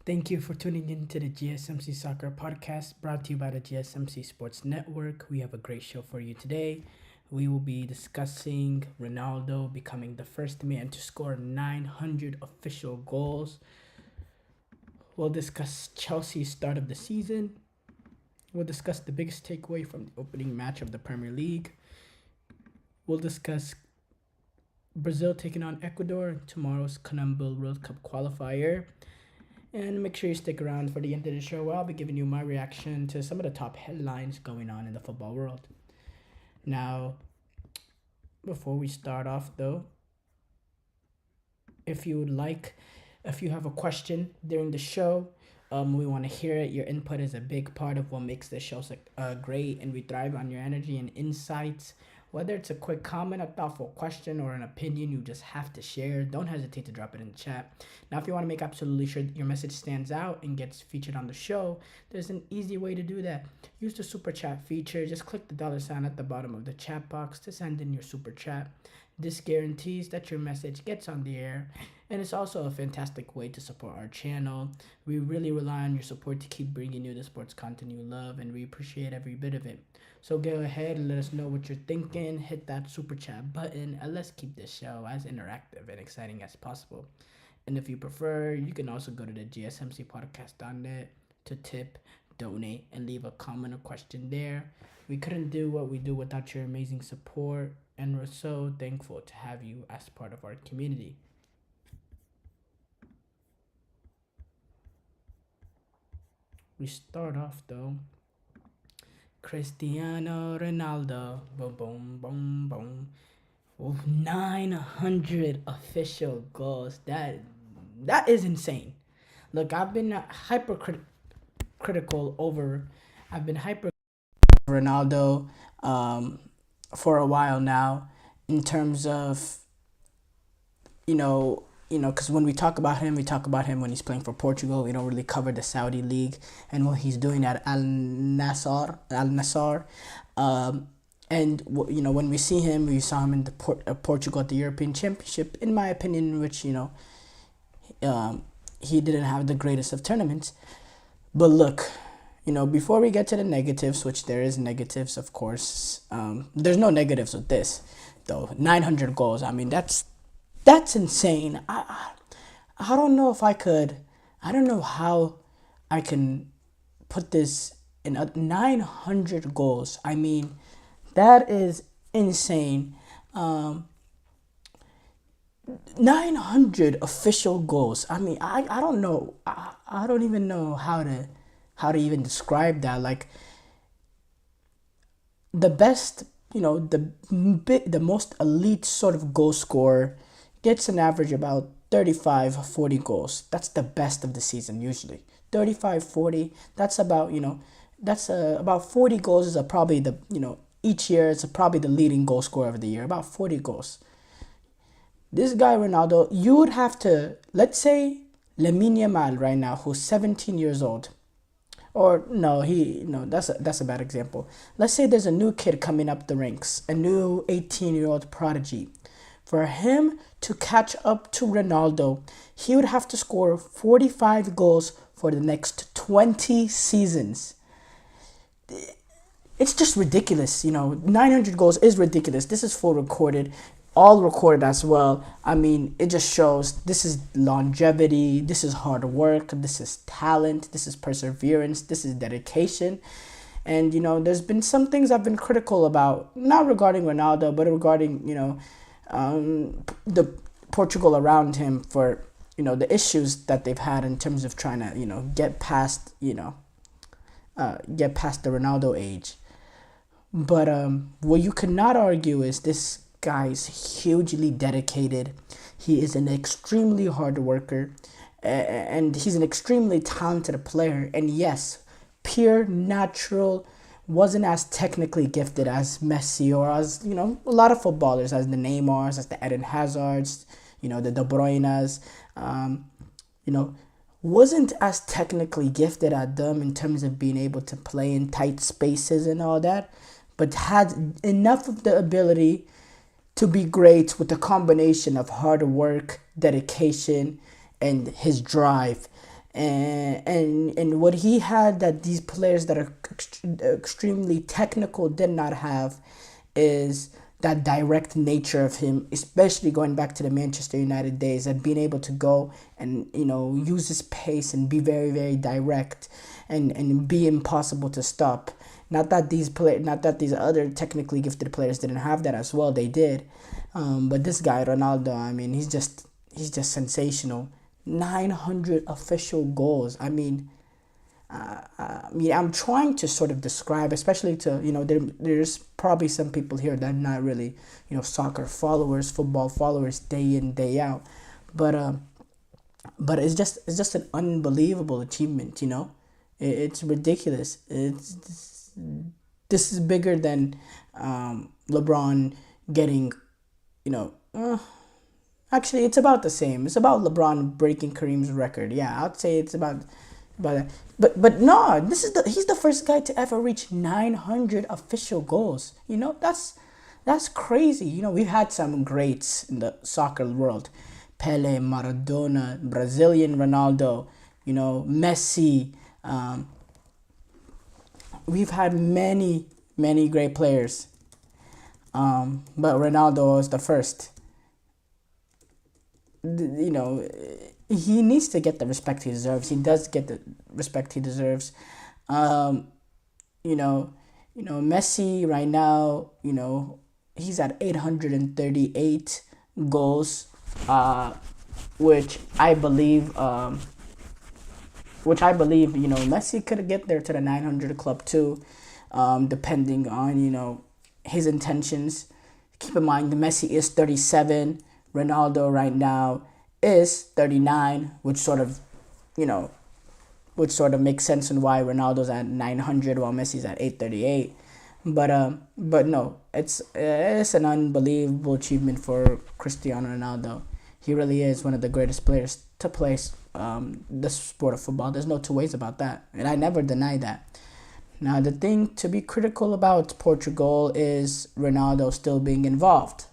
Thank you for tuning in to the GSMC Soccer Podcast brought to you by the GSMC Sports Network. We have a great show for you today. We will be discussing Ronaldo becoming the first man to score 900 official goals. We'll discuss Chelsea's start of the season. We'll discuss the biggest takeaway from the opening match of the Premier League. We'll discuss Brazil taking on Ecuador in tomorrow's Colombia World Cup qualifier. And make sure you stick around for the end of the show where I'll be giving you my reaction to some of the top headlines going on in the football world. Now, before we start off though, if you have a question during the show, we want to hear it. Your input is a big part of what makes this show great, and we thrive on your energy and insights. Whether it's a quick comment, a thoughtful question, or an opinion you just have to share, don't hesitate to drop it in the chat. Now, if you want to make absolutely sure your message stands out and gets featured on the show, there's an easy way to do that. Use the super chat feature. Just click the $ at the bottom of the chat box to send in your super chat. This guarantees that your message gets on the air, and it's also a fantastic way to support our channel. We really rely on your support to keep bringing you the sports content you love, and we appreciate every bit of it. So go ahead and let us know what you're thinking. Hit that super chat button, and let's keep this show as interactive and exciting as possible. And if you prefer, you can also go to the GSMCpodcast.net to tip, donate, and leave a comment or question there. We couldn't do what we do without your amazing support, and we're so thankful to have you as part of our community. We start off though. Cristiano Ronaldo, boom, boom, boom, boom, with 900 official goals. That is insane. Look, I've been critical over. I've been hyper Ronaldo for a while now, in terms of because when we talk about him, we talk about him when he's playing for Portugal. We don't really cover the Saudi league and what he's doing at Al Nassr. And when we see him, we saw him in the Portugal at the European Championship. In my opinion, which he didn't have the greatest of tournaments. But look, before we get to the negatives, which there is negatives, of course, there's no negatives with this, though. 900 goals. I mean, that's insane. I don't know if I could. I don't know how I can put this in 900 goals. I mean, that is insane. 900 official goals. I mean, I don't know. I don't even know how to even describe that. Like, the best, the most elite sort of goal scorer gets an average about 35, 40 goals. That's the best of the season usually. 35, 40. That's about, about 40 goals is probably each year it's probably the leading goal scorer of the year. About 40 goals. This guy Ronaldo, you would have to, let's say Lamine Yamal right now, who's 17 years old. Or that's a bad example. Let's say there's a new kid coming up the ranks, a new 18-year-old prodigy. For him to catch up to Ronaldo, he would have to score 45 goals for the next 20 seasons. It's just ridiculous, 900 goals is ridiculous. This is full recorded, all recorded as well. I mean, it just shows this is longevity, this is hard work, this is talent, this is perseverance, this is dedication. And, there's been some things I've been critical about, not regarding Ronaldo, but regarding, the Portugal around him for the issues that they've had in terms of trying to get past the Ronaldo age. But what you cannot argue is this guy's hugely dedicated. He is an extremely hard worker, and he's an extremely talented player. And yes, pure natural, wasn't as technically gifted as Messi or as, a lot of footballers, as the Neymars, as the Eden Hazards, the De Bruynes, wasn't as technically gifted at them in terms of being able to play in tight spaces and all that, but had enough of the ability to be great with a combination of hard work, dedication, and his drive. And what he had that these players that are extremely technical did not have is that direct nature of him, especially going back to the Manchester United days, and being able to go and use his pace and be very very direct, and be impossible to stop. Not that these other technically gifted players didn't have that as well. They did, but this guy Ronaldo, I mean, he's just sensational. 900 official goals. I'm trying to sort of describe, especially to there's probably some people here that are not really soccer followers, football followers, day in day out, but it's just an unbelievable achievement. It's ridiculous. This is bigger than LeBron getting you know. Actually, it's about the same. It's about LeBron breaking Kareem's record. Yeah, I'd say it's about that. But no, he's the first guy to ever reach 900 official goals. That's crazy. We've had some greats in the soccer world. Pele, Maradona, Brazilian Ronaldo, Messi. We've had many, many great players. But Ronaldo was the first. He needs to get the respect he deserves. He does get the respect he deserves. You know, Messi right now, he's at 838 goals, which I believe, Messi could get there to the 900 club too, depending on, his intentions. Keep in mind, Messi is 37. Ronaldo right now is 39, which sort of makes sense on why Ronaldo's at 900 while Messi's at 838. But no, it's an unbelievable achievement for Cristiano Ronaldo. He really is one of the greatest players to play the sport of football. There's no two ways about that, and I never deny that. Now, the thing to be critical about Portugal is Ronaldo still being involved.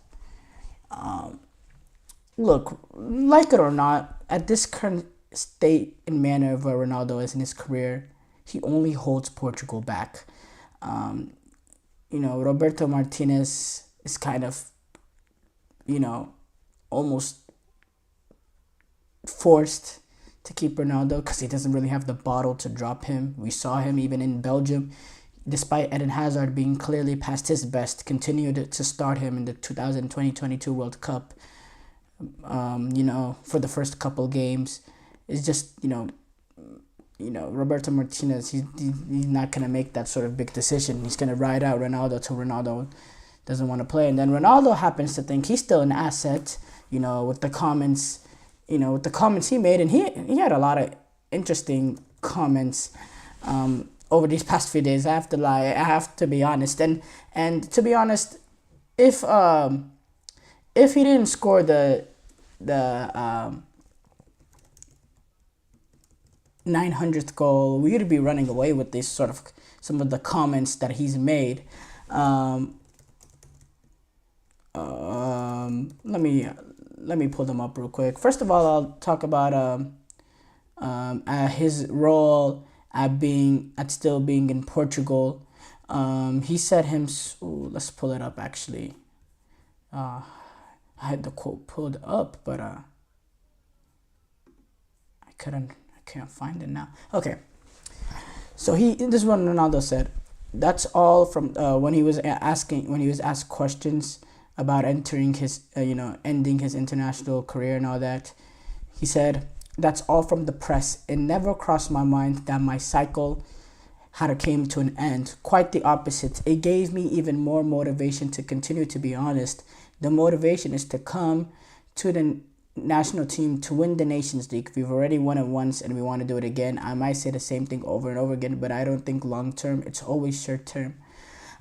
Look, like it or not, at this current state and manner of where Ronaldo is in his career, he only holds Portugal back. Roberto Martinez is kind of, almost forced to keep Ronaldo because he doesn't really have the bottle to drop him. We saw him even in Belgium, despite Eden Hazard being clearly past his best, continued to start him in the 2020-22 World Cup. For the first couple games. It's just, Roberto Martinez, he's not going to make that sort of big decision. He's going to ride out Ronaldo till Ronaldo doesn't want to play. And then Ronaldo happens to think he's still an asset, with the comments he made. And he had a lot of interesting comments over these past few days. I have to be honest. And to be honest, if he didn't score the 900th goal, we would be running away with this sort of some of the comments that he's made. Let me pull them up real quick. First of all, I'll talk about his role at still being in Portugal. He said let's pull it up actually. I had the quote pulled up, but I can't find it now. Okay, so this is what Ronaldo said. That's all from when he was asked questions about ending his international career and all that. He said, "That's all from the press. It never crossed my mind that my cycle had came to an end. Quite the opposite. It gave me even more motivation to continue to be honest. The motivation is to come to the national team to win the Nations League. We've already won it once and we want to do it again. I might say the same thing over and over again, but I don't think long term. It's always short term.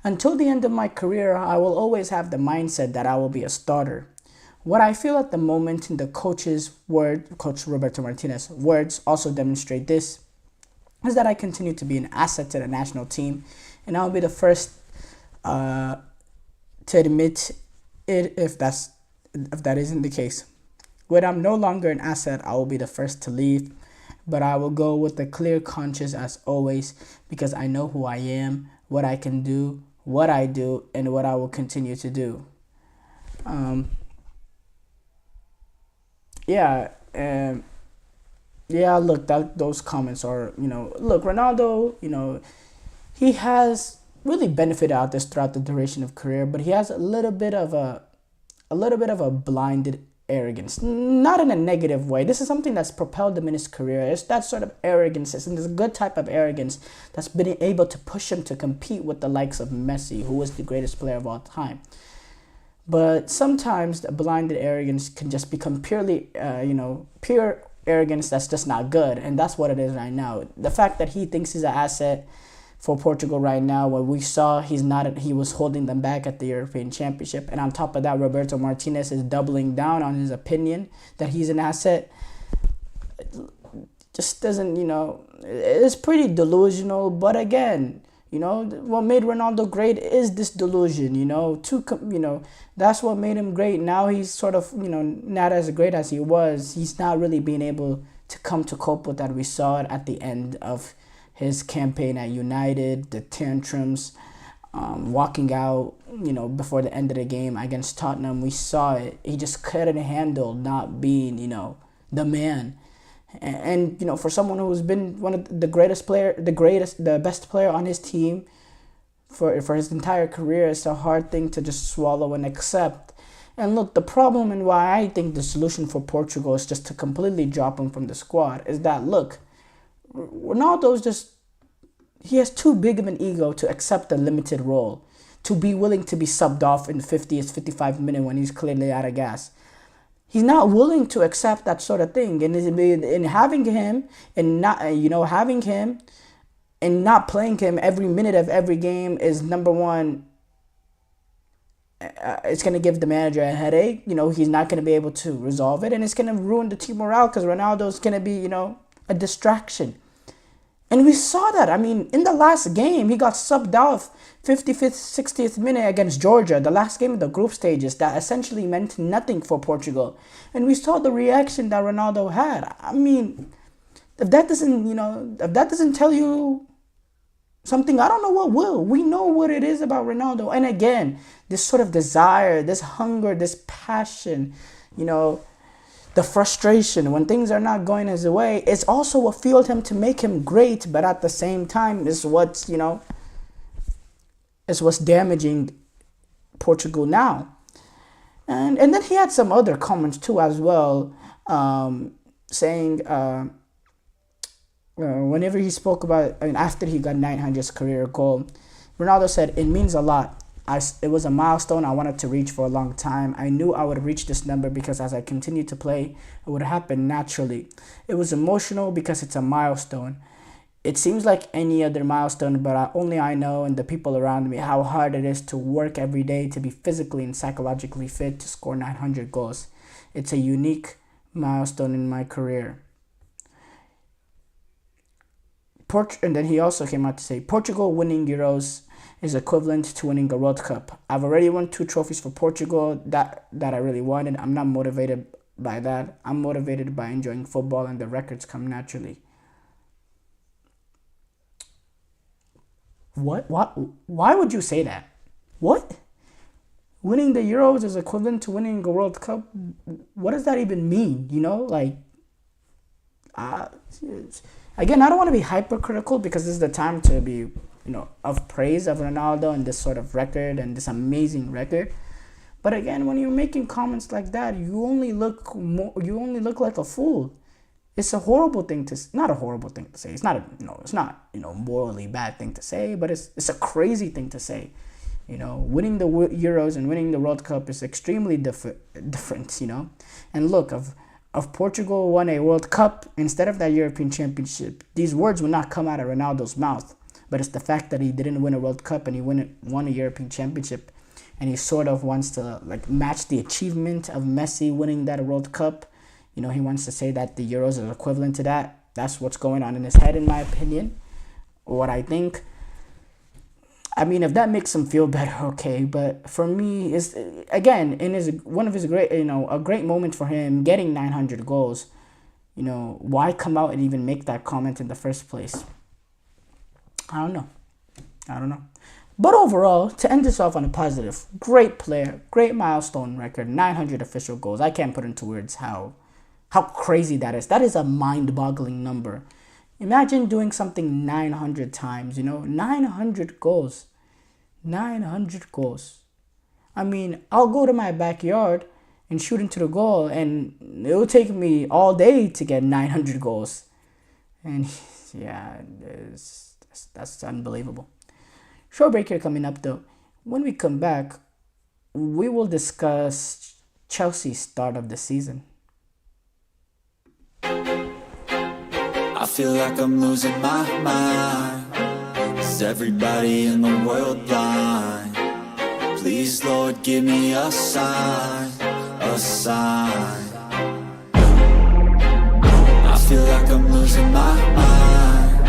Until the end of my career, I will always have the mindset that I will be a starter. What I feel at the moment in the Coach Roberto Martinez words also demonstrate this, is that I continue to be an asset to the national team, and I'll be the first to admit it if that isn't the case. When I'm no longer an asset, I will be the first to leave. but I will go with a clear conscience as always because I know who I am, what I can do, what I do, and what I will continue to do. Um, yeah, and yeah, look, that those comments are, look, Ronaldo, he has really benefited out this throughout the duration of career, but he has a little bit of a blinded arrogance, not in a negative way. This is something that's propelled him in his career. It's that sort of arrogance, and this good type of arrogance that's been able to push him to compete with the likes of Messi, who is the greatest player of all time. But sometimes the blinded arrogance can just become pure arrogance that's just not good, and that's what it is right now. The fact that he thinks he's an asset for Portugal right now, when we saw he was holding them back at the European Championship, and on top of that, Roberto Martinez is doubling down on his opinion that he's an asset. Just doesn't, it's pretty delusional. But again, what made Ronaldo great is this delusion. That's what made him great. Now he's sort of, not as great as he was. He's not really being able to come to cope with that. We saw it at the end of his campaign at United, the tantrums, walking out, before the end of the game against Tottenham. We saw it. He just couldn't handle not being, the man. And for someone who's been one of the best player on his team for his entire career, it's a hard thing to just swallow and accept. And look, the problem and why I think the solution for Portugal is just to completely drop him from the squad is that, look, he has too big of an ego to accept a limited role, to be willing to be subbed off in the 50th, 55th minute when he's clearly out of gas. He's not willing to accept that sort of thing, and in having him and not having him and not playing him every minute of every game is number one. It's gonna give the manager a headache. He's not gonna be able to resolve it, and it's gonna ruin the team morale because Ronaldo's gonna be a distraction. And we saw that. I mean, in the last game, he got subbed off 55th, 60th minute against Georgia, the last game of the group stages that essentially meant nothing for Portugal. And we saw the reaction that Ronaldo had. I mean, if that doesn't tell you something, I don't know what will. We know what it is about Ronaldo. And again, this sort of desire, this hunger, this passion, the frustration when things are not going his way, it's also what fueled him to make him great, but at the same time is what's damaging Portugal now. And then he had some other comments too as well, saying whenever he spoke about, after he got 900th career goal, Ronaldo said, "It means a lot. It was a milestone I wanted to reach for a long time. I knew I would reach this number because as I continued to play, it would happen naturally. It was emotional because it's a milestone. It seems like any other milestone, but only I know and the people around me how hard it is to work every day to be physically and psychologically fit to score 900 goals. It's a unique milestone in my career." And then he also came out to say, "Portugal winning Euros is equivalent to winning a World Cup. I've already won 2 trophies for Portugal that I really wanted. I'm not motivated by that. I'm motivated by enjoying football and the records come naturally." What? Why would you say that? What? Winning the Euros is equivalent to winning a World Cup? What does that even mean? Uh, again, I don't want to be hypercritical because this is the time to be of praise of Ronaldo and this sort of record and this amazing record. But again, when you're making comments like that, you only look like a fool. It's a horrible thing not a horrible thing to say. It's not morally bad thing to say, but it's a crazy thing to say. Winning the Euros and winning the World Cup is extremely different. And look, of Portugal won a World Cup instead of that European Championship, these words would not come out of Ronaldo's mouth. But it's the fact that he didn't win a World Cup and he won a European Championship, and he sort of wants to match the achievement of Messi winning that World Cup. He wants to say that the Euros are equivalent to that. That's what's going on in his head, in my opinion. What I think. I mean, if that makes him feel better, okay. But for me, is again in one of his great, a great moment for him getting 900 goals. Why come out and even make that comment in the first place? I don't know. I don't know. But overall, to end this off on a positive, great player, great milestone record, 900 official goals. I can't put into words how crazy that is. That is a mind-boggling number. Imagine doing something 900 times, 900 goals. 900 goals. I mean, I'll go to my backyard and shoot into the goal, and it'll take me all day to get 900 goals. And yeah, that's unbelievable. Short break here coming up though. When we come back, we will discuss Chelsea's start of the season. I feel like I'm losing my mind. Is everybody in the world blind? Please, Lord, give me a sign, a sign. I feel like I'm losing my mind.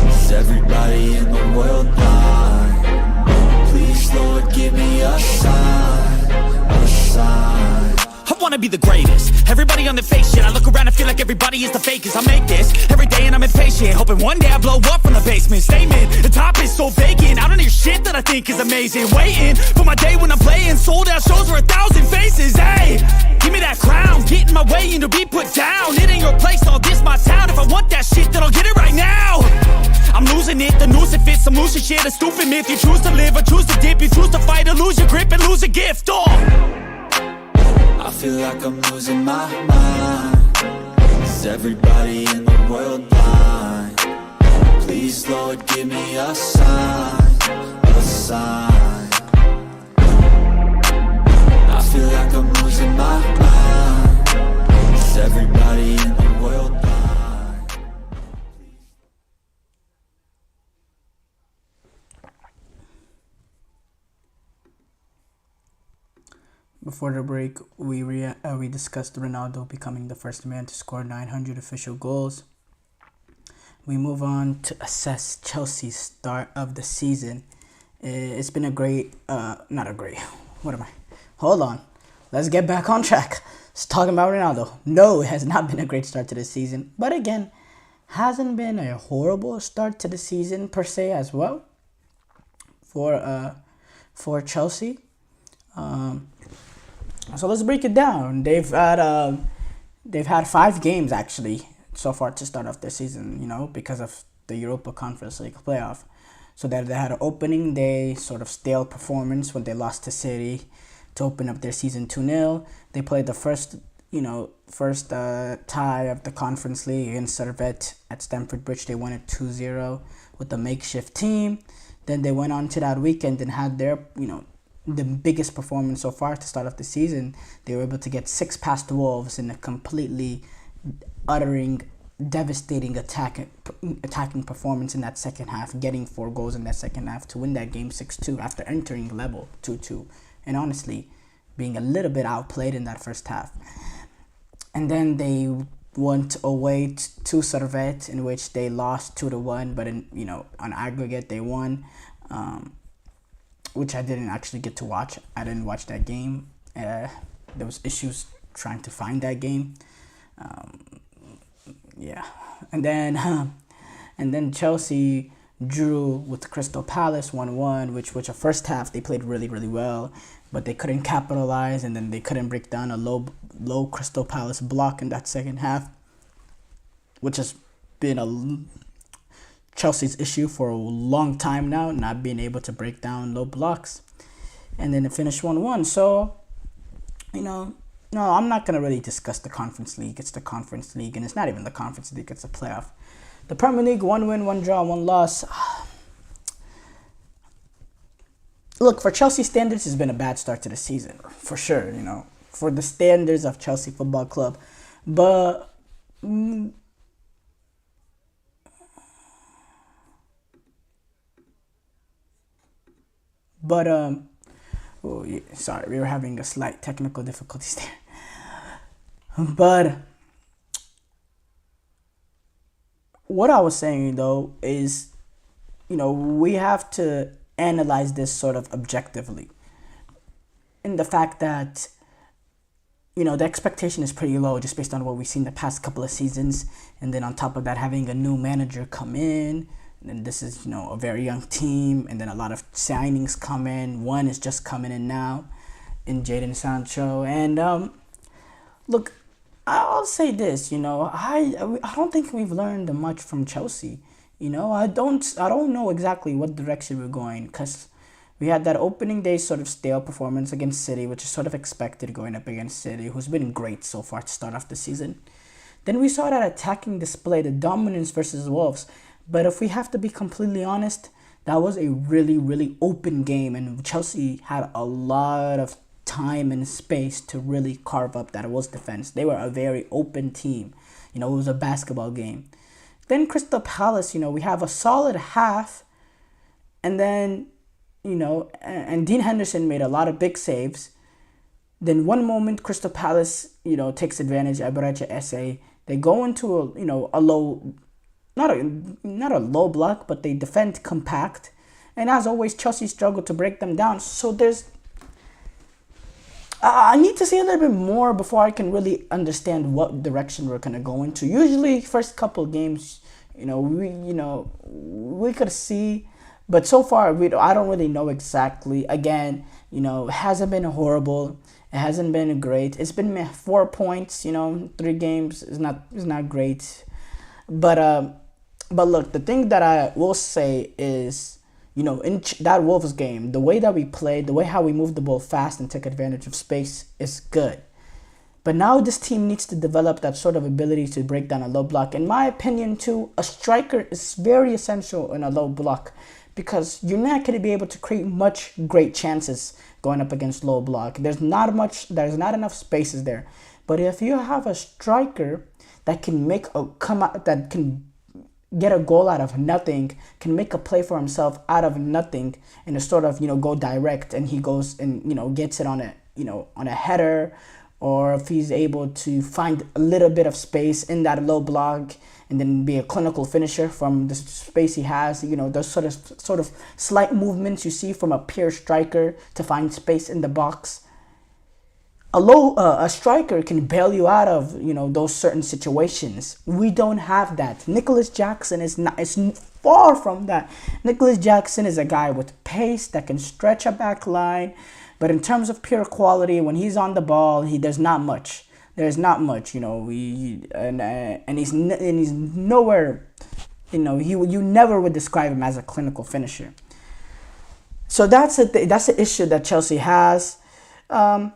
Is everybody in the world blind? Please, Lord, give me a sign, a sign. I wanna be the greatest. Everybody on the fake shit. I look around and feel like everybody is the fakest. I make this every day and I'm impatient, hoping one day I blow up from the basement. Statement, the top is so vacant. I don't hear shit that I think is amazing. Waiting for my day when I'm playing sold out shows for 1,000 faces. Hey, give me that crown, get in my way and to be put down. It ain't your place, all this my town. If I want that shit, then I'll get it right now. I'm losing it, the noose it fits. I'm losing shit, a stupid myth. You choose to live or choose to dip. You choose to fight or lose your grip and lose a gift. I feel like I'm losing my mind. Is everybody in the world blind? Please, Lord, give me a sign, a sign. I feel like I'm losing my mind. Is everybody in the world blind? Before the break, we discussed Ronaldo becoming the first man to score 900 official goals. We move on to assess Chelsea's start of the season. It's been Hold on. Let's get back on track. Let's talk about Ronaldo. No, it has not been a great start to the season. But again, hasn't been a horrible start to the season per se as well for Chelsea. So let's break it down. They've had 5 games actually so far to start off their season, because of the Europa Conference League playoff. So they had an opening day sort of stale performance when they lost to City to open up their season 2-0. They played the first tie of the Conference League against Servette at Stamford Bridge. They won it 2-0 with the makeshift team. Then they went on to that weekend and had their, the biggest performance so far to start off the season. They were able to get 6 past Wolves in a completely devastating attacking performance in that second half, getting 4 goals in that second half to win that game 6-2 after entering level 2-2 and honestly being a little bit outplayed in that first half. And then they went away to Servette, in which they lost 2-1, but on aggregate they won. Which I didn't actually get to watch. I didn't watch that game. There was issues trying to find that game. And then Chelsea drew with Crystal Palace 1-1, which a first half they played really, really well, but they couldn't capitalize, and then they couldn't break down a low Crystal Palace block in that second half, which has been Chelsea's issue for a long time now, not being able to break down low blocks. And then it finished 1-1. So, no, I'm not going to really discuss the Conference League. It's the Conference League, and it's not even the Conference League, it's a playoff. The Premier League, 1 win, 1 draw, 1 loss. Look, for Chelsea standards, it's been a bad start to the season, for sure, for the standards of Chelsea Football Club. But sorry, we were having a slight technical difficulties there. But what I was saying though is, we have to analyze this sort of objectively, in the fact that the expectation is pretty low just based on what we've seen the past couple of seasons. And then on top of that, having a new manager come in. And this is, a very young team. And then a lot of signings come in. One is just coming in now in Jadon Sancho. And look, I'll say this, I don't think we've learned much from Chelsea. I don't know exactly what direction we're going, because we had that opening day sort of stale performance against City, which is sort of expected going up against City, who's been great so far to start off the season. Then we saw that attacking display, the dominance versus Wolves. But if we have to be completely honest, that was a really, really open game, and Chelsea had a lot of time and space to really carve up that Wolves defense. They were a very open team. It was a basketball game. Then Crystal Palace, we have a solid half, and then, and Dean Henderson made a lot of big saves. Then one moment, Crystal Palace, takes advantage of Eberechi Esse. They go into a low, not a low block, but they defend compact. And as always, Chelsea struggled to break them down. So I need to see a little bit more before I can really understand what direction we're gonna go into. Usually, first couple of games, we could see, but so far I don't really know exactly. Again, it hasn't been horrible. It hasn't been great. It's been 4 points. 3 games is not great. But look, the thing that I will say is, in that Wolves game, the way that we played, the way how we moved the ball fast and took advantage of space is good. But now this team needs to develop that sort of ability to break down a low block. In my opinion, too, a striker is very essential in a low block, because you're not going to be able to create much great chances going up against low block. There's not enough spaces there. But if you have a striker that can that can get a goal out of nothing, can make a play for himself out of nothing, and a sort of go direct, and he goes and gets it on a header, or if he's able to find a little bit of space in that low block and then be a clinical finisher from the space he has, those sort of slight movements you see from a pure striker to find space in the box. A striker can bail you out of those certain situations. We don't have that. Nicholas Jackson is far from that. Nicholas Jackson is a guy with pace that can stretch a back line, but in terms of pure quality, when he's on the ball, there's not much. There's not much, and he's nowhere. You never would describe him as a clinical finisher. So that's the issue that Chelsea has. And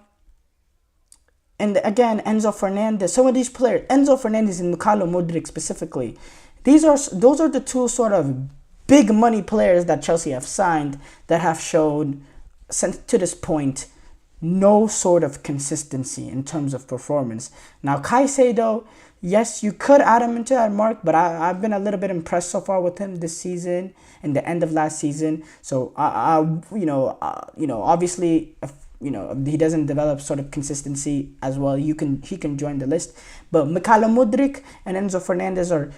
again, Enzo Fernandez, some of these players, Enzo Fernandez and Mikhailo Mudryk specifically, those are the two sort of big money players that Chelsea have signed that have shown, to this point, no sort of consistency in terms of performance. Now, Caicedo, yes, you could add him into that mark, but I've been a little bit impressed so far with him this season and the end of last season. So, obviously, if he doesn't develop sort of consistency as well, he can join the list. But Mikhailo Mudryk and Enzo Fernandez are,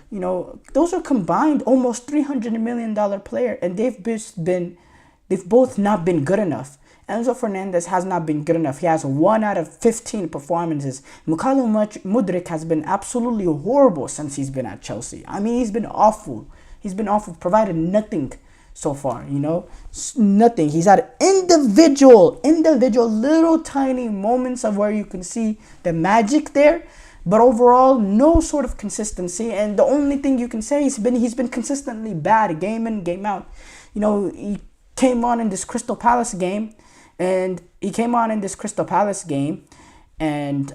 those are combined almost $300 million player, and they've both not been good enough. Enzo Fernandez has not been good enough. He has 1 out of 15 performances. Mikhailo Mudryk has been absolutely horrible since he's been at Chelsea. I mean, he's been awful. Provided nothing so far, nothing. He's had individual little tiny moments of where you can see the magic there, but overall no sort of consistency. And the only thing you can say is he's been consistently bad game in, game out. He came on in this Crystal Palace game, and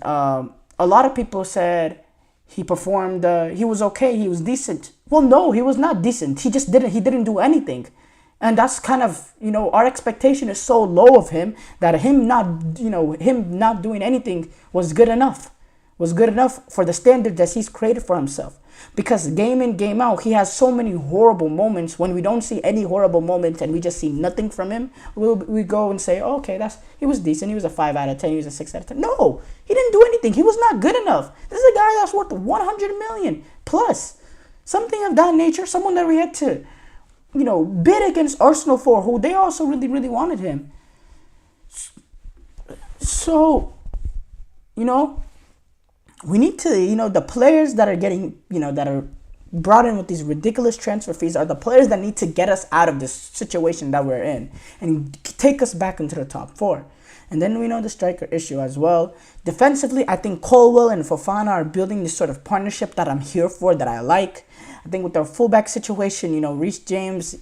a lot of people said he performed, he was okay, he was decent. Well, no, he was not decent. He didn't do anything. And that's kind of, our expectation is so low of him that him not doing anything was good enough for the standard that he's created for himself. Because game in, game out, he has so many horrible moments. When we don't see any horrible moments and we just see nothing from him, we go and say, oh, okay, he was decent. He was a 5 out of 10. He was a 6 out of 10. No, he didn't do anything. He was not good enough. This is a guy that's worth 100 million plus. Something of that nature. Someone that we had to, bid against Arsenal for, who they also really, really wanted him. So, we need to, the players that are getting, that are brought in with these ridiculous transfer fees are the players that need to get us out of this situation that we're in and take us back into the top four. And then we know the striker issue as well. Defensively, I think Colwell and Fofana are building this sort of partnership that I'm here for, that I like. I think with our fullback situation, Reece James,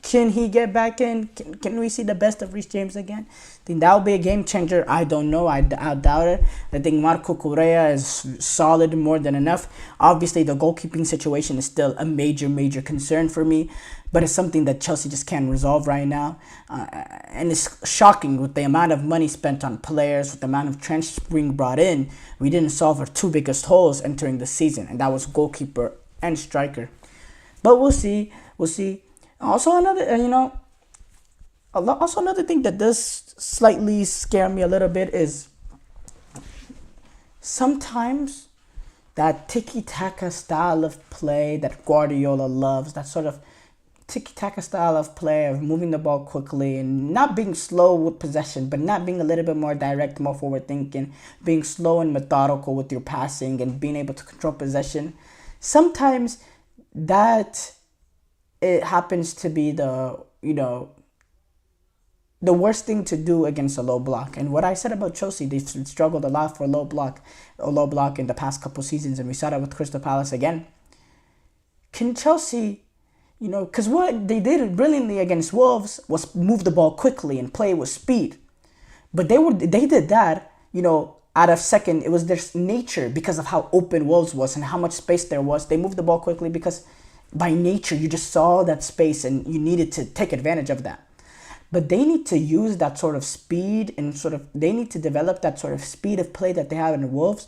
can he get back in? Can we see the best of Reece James again? I think that will be a game changer. I don't know. I doubt it. I think Marco Correa is solid, more than enough. Obviously, the goalkeeping situation is still a major, major concern for me. But it's something that Chelsea just can't resolve right now. And it's shocking with the amount of money spent on players, with the amount of transferring brought in. We didn't solve our two biggest holes entering the season, and that was goalkeeper and striker. But we'll see. Also another thing that does slightly scare me a little bit is sometimes that tiki-taka style of play that Guardiola loves, that sort of tiki-taka style of play of moving the ball quickly and not being slow with possession, but not being a little bit more direct, more forward thinking, being slow and methodical with your passing and being able to control possession. Sometimes that it happens to be the worst thing to do against a low block. And what I said about Chelsea, they've struggled a lot for a low block in the past couple seasons, and we saw that with Crystal Palace again. Can Chelsea, because what they did brilliantly against Wolves was move the ball quickly and play with speed. But they did that, out of second. It was their nature because of how open Wolves was and how much space there was. They moved the ball quickly because by nature you just saw that space and you needed to take advantage of that. But they need to use that sort of speed and they need to develop that sort of speed of play that they have in the Wolves.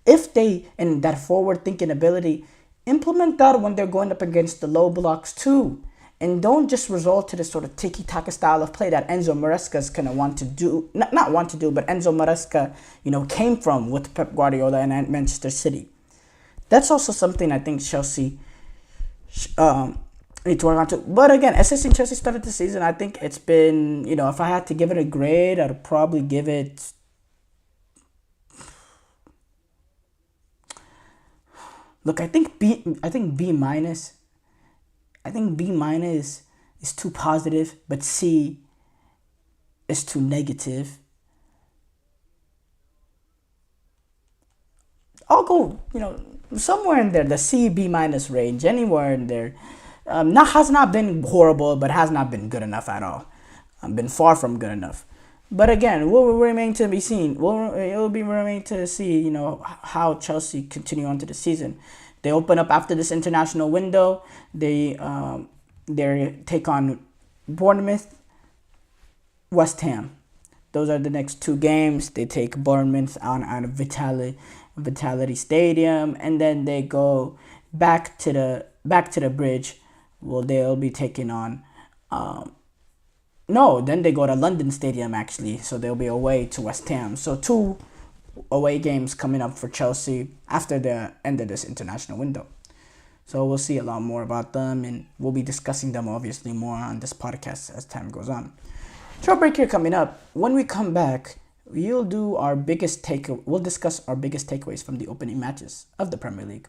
If they, and that forward thinking ability, implement that when they're going up against the low blocks too. And don't just resort to this sort of tiki-taka style of play that Enzo Maresca is going to want to do. Not want to do, but Enzo Maresca, came from with Pep Guardiola and Manchester City. That's also something I think Chelsea need to work on too. But again, assessing Chelsea started the season, I think it's been, if I had to give it a grade, I'd probably give it... Look, I think B minus. I think B minus is too positive, but C is too negative. I'll go, somewhere in there, the C, B minus range, anywhere in there. Has not been horrible, but has not been good enough at all. Been far from good enough. But again, will remain to be seen. It will be remain to see, how Chelsea continue on to the season. They open up after this international window. They take on Bournemouth, West Ham. Those are the next two games. They take Bournemouth on Vitality Stadium, and then they go back to the Bridge. Well, they'll be taking on. Then they go to London Stadium actually, so they'll be away to West Ham. So 2 away games coming up for Chelsea after the end of this international window. So we'll see a lot more about them, and we'll be discussing them obviously more on this podcast as time goes on. Short break here coming up. When we come back, we'll discuss our biggest takeaways from the opening matches of the Premier League.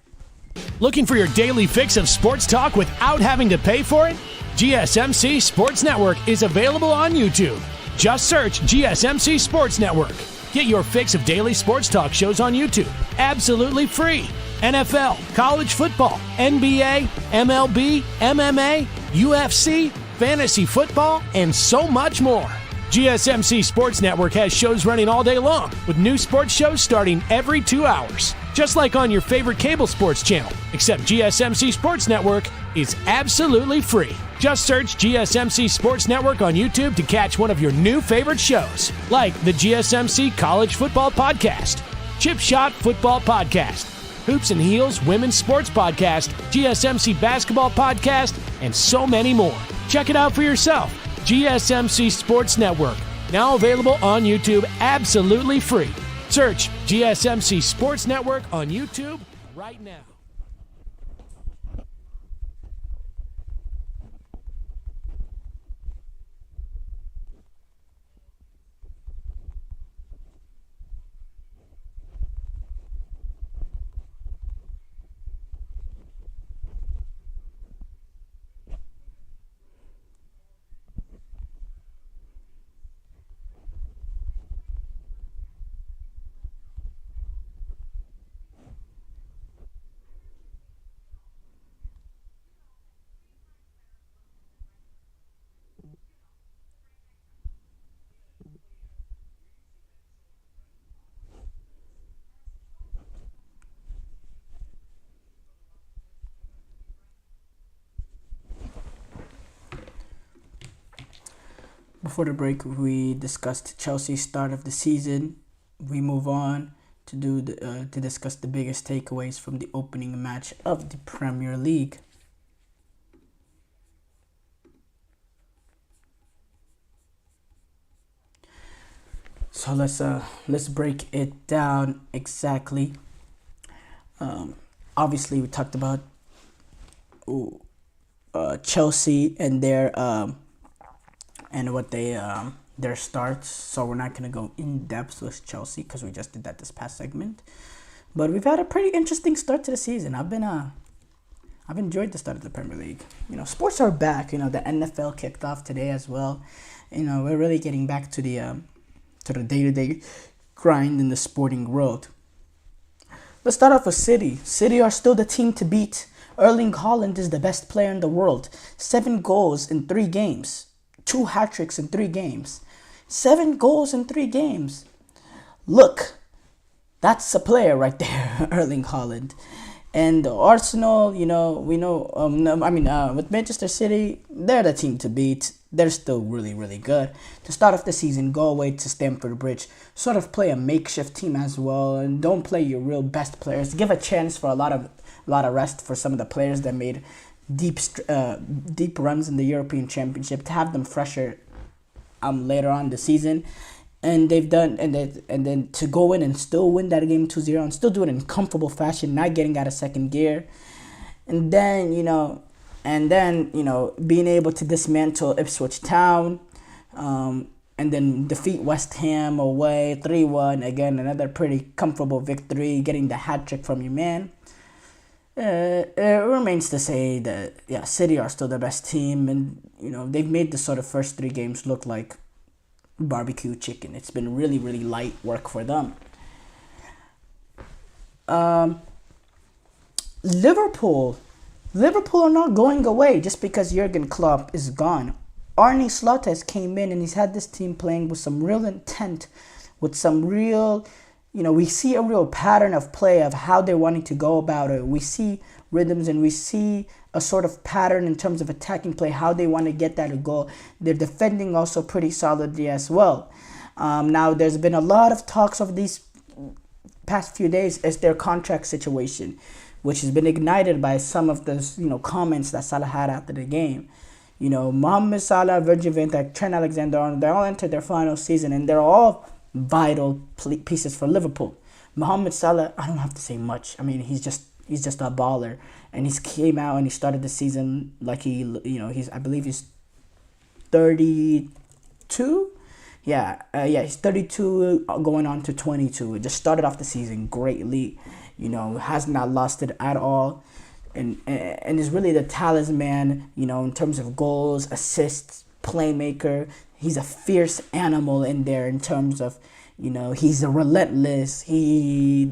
Looking for your daily fix of sports talk without having to pay for it? GSMC Sports Network is available on YouTube. Just search GSMC Sports Network. Get your fix of daily sports talk shows on YouTube, absolutely free. NFL, college football, NBA, MLB, MMA, UFC, fantasy football, and so much more. GSMC Sports Network has shows running all day long, with new sports shows starting every 2 hours. Just like on your favorite cable sports channel, except GSMC Sports Network is absolutely free. Just search GSMC Sports Network on YouTube to catch one of your new favorite shows, like the GSMC College Football Podcast, Chip Shot Football Podcast, Hoops and Heels Women's Sports Podcast, GSMC Basketball Podcast, and so many more. Check it out for yourself. GSMC Sports Network, now available on YouTube absolutely free. Search GSMC Sports Network on YouTube right now. Before the break, we discussed Chelsea's start of the season. We move on to discuss the biggest takeaways from the opening match of the Premier League. So let's break it down exactly. Obviously, we talked about Chelsea and their starts. So we're not gonna go in depth with Chelsea because we just did that this past segment. But we've had a pretty interesting start to the season. I've enjoyed the start of the Premier League. Sports are back. The NFL kicked off today as well. We're really getting back to the day-to-day grind in the sporting world. Let's start off with City. City are still the team to beat. Erling Haaland is the best player in the world. 7 goals in 3 games. 2 hat-tricks in 3 games. 7 goals in 3 games. Look, that's a player right there, Erling Haaland. And Arsenal, we know, with Manchester City, they're the team to beat. They're still really, really good. To start off the season, go away to Stamford Bridge. Sort of play a makeshift team as well, and don't play your real best players. Give a chance for a lot of rest for some of the players that made deep runs in the European Championship, to have them fresher later on the season. And they've done, and then to go in and still win that game 2-0 and still do it in comfortable fashion, not getting out of second gear. And then, being able to dismantle Ipswich Town, and then defeat West Ham away 3-1. Again, another pretty comfortable victory, getting the hat-trick from your man. It remains to say that, City are still the best team, and, they've made the sort of first 3 games look like barbecue chicken. It's been really, really light work for them. Liverpool are not going away just because Jurgen Klopp is gone. Arne Slot has came in and he's had this team playing with some real intent, with some real, we see a real pattern of play of how they're wanting to go about it. We see rhythms and we see a sort of pattern in terms of attacking play, how they want to get that goal. They're defending also pretty solidly as well. Now, there's been a lot of talks of these past few days as their contract situation, which has been ignited by some of the comments that Salah had after the game. Mohamed Salah, Virgil van Dijk, Trent Alexander-Arnold, they all entered their final season and they're all vital pieces for Liverpool. Mohamed Salah, I don't have to say much. I mean, he's just a baller, and he came out and he started the season like I believe he's 32. He's 32 going on to 22. It just started off the season greatly. Has not lost it at all, and is really the talisman. In terms of goals, assists, playmaker. He's a fierce animal in there in terms of, he's a relentless. The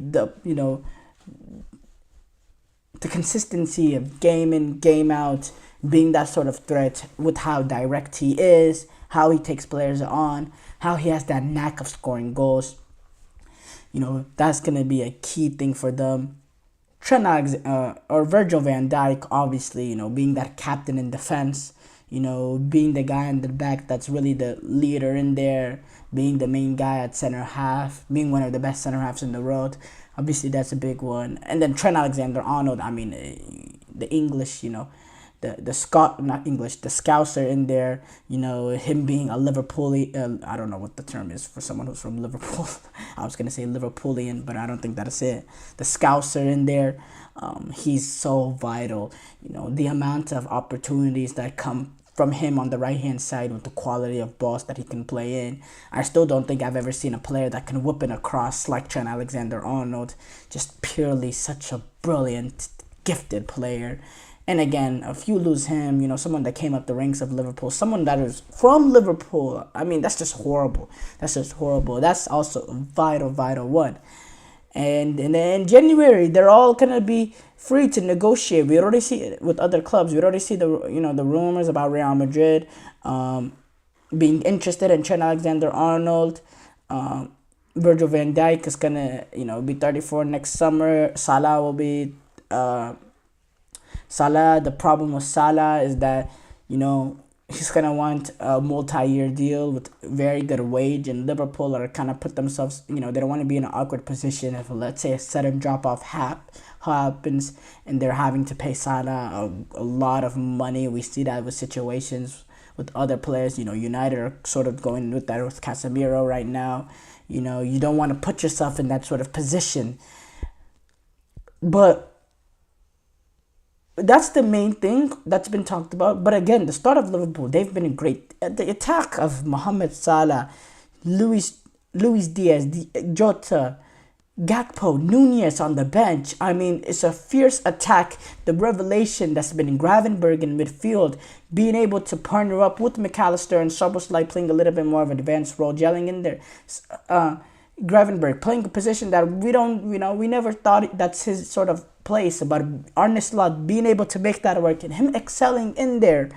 consistency of game in, game out, being that sort of threat with how direct he is, how he takes players on, how he has that knack of scoring goals. That's going to be a key thing for them. Or Virgil van Dijk, obviously, being that captain in defense, being the guy in the back that's really the leader in there, being the main guy at center half, being one of the best center halves in the world. Obviously, that's a big one. And then Trent Alexander-Arnold, the English, the Scouser in there, him being a Liverpoolian, I don't know what the term is for someone who's from Liverpool. I was going to say Liverpoolian, but I don't think that's it. The Scouser in there, he's so vital. The amount of opportunities that come from him on the right-hand side with the quality of balls that he can play in. I still don't think I've ever seen a player that can whip in a cross like Trent Alexander-Arnold. Just purely such a brilliant, gifted player. And again, if you lose him, someone that came up the ranks of Liverpool, someone that is from Liverpool, that's just horrible. That's also a vital, vital one. And then in January, they're all going to be free to negotiate. We already see it with other clubs. We already see the rumors about Real Madrid being interested in Trent Alexander-Arnold. Virgil van Dijk is going to, be 34 next summer. Salah will be... the problem with Salah is that, he's gonna want a multi-year deal with very good wage, and Liverpool are kind of put themselves, they don't want to be in an awkward position if, let's say, a sudden drop-off happens and they're having to pay Salah a lot of money. We see that with situations with other players. United are sort of going with that with Casemiro right now. You don't want to put yourself in that sort of position. But that's the main thing that's been talked about. But again, the start of Liverpool, they've been great. The attack of Mohamed Salah, Luis Diaz, Jota, Gakpo, Nunez on the bench. I mean, it's a fierce attack. The revelation that's been in Gravenberg in midfield, being able to partner up with McAllister and Szoboszlai playing a little bit more of an advanced role, gelling in there. Gravenberg playing a position that we never thought that's his sort of place, but Arne Slot being able to make that work and him excelling in there